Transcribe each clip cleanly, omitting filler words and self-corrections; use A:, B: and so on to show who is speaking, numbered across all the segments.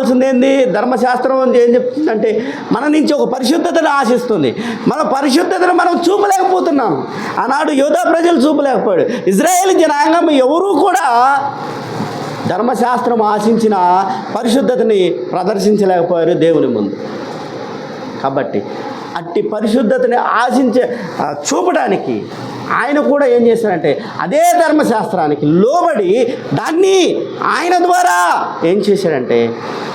A: కావాల్సింది ఏంది? ధర్మశాస్త్రం ఏం చెప్తుందంటే మన నుంచి ఒక పరిశుద్ధతను ఆశిస్తుంది. మన పరిశుద్ధతను మనం చూపలేకపోతున్నాం. ఆనాడు యూదా ప్రజలు చూపలేకపోయాడు. ఇజ్రాయేల్ జనాంగం ఎవరూ కూడా ధర్మశాస్త్రం ఆశించిన పరిశుద్ధతని ప్రదర్శించలేకపోయారు దేవుని ముందు. కాబట్టి అట్టి పరిశుద్ధతని చూపడానికి ఆయన కూడా ఏం చేశారంటే అదే ధర్మశాస్త్రానికి లోబడి దాన్ని ఆయన ద్వారా ఏం చేశాడంటే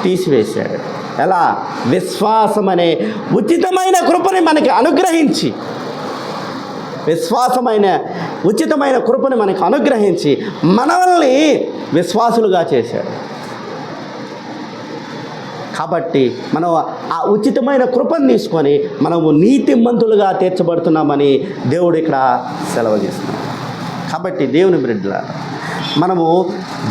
A: తీసివేశాడు. ఎలా? విశ్వాసం అనే ఉచితమైన కృపని మనకి అనుగ్రహించి, ఉచితమైన కృపని మనకి అనుగ్రహించి మనల్ని విశ్వాసులుగా చేశాడు. కాబట్టి మనం ఆ ఉచితమైన కృపను తీసుకొని మనము నీతిమంతులుగా తీర్చబడుతున్నామని దేవుడు ఇక్కడ సెలవు చేస్తున్నాడు. కాబట్టి దేవుని బిడ్డలారా, మనము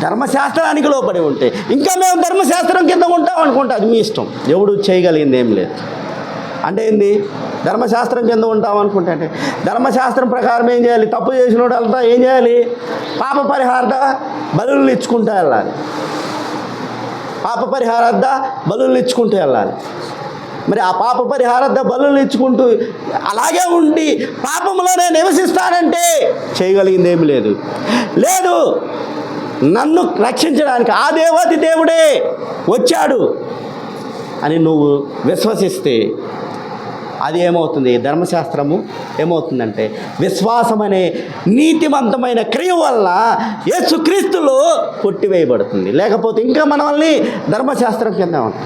A: ధర్మశాస్త్రానికి లోబడి ఉంటే ఇంకా మేము ధర్మశాస్త్రం కింద ఉంటాం అనుకుంటే అది మీ ఇష్టం. ఎవడు చేయగలిగింది ఏం లేదు. అంటే ఏంది? ధర్మశాస్త్రం కింద ఉంటాం అనుకుంటే అంటే ధర్మశాస్త్రం ప్రకారం ఏం చేయాలి? తప్పు చేసిన వాళ్ళంతా ఏం చేయాలి? పాప పరిహార బలులు ఇచ్చుకుంటూ వెళ్ళాలి. పాప పరిహారార్థ బలులు ఇచ్చుకుంటూ వెళ్ళాలి. మరి ఆ పాప పరిహారార్థ బలులు ఇచ్చుకుంటూ అలాగే ఉండి పాపంలోనే నివసిస్తానంటే చేయగలిగింది ఏమి లేదు. లేదు, నన్ను రక్షించడానికి ఆ దేవాది దేవుడే వచ్చాడు అని నువ్వు విశ్వసిస్తే అది ఏమవుతుంది? ధర్మశాస్త్రము ఏమవుతుందంటే విశ్వాసం అనే నీతివంతమైన క్రియ వల్ల యేసుక్రీస్తులో కొట్టివేయబడుతుంది. లేకపోతే ఇంకా మనల్ని ధర్మశాస్త్రం కింద ఉంటాం.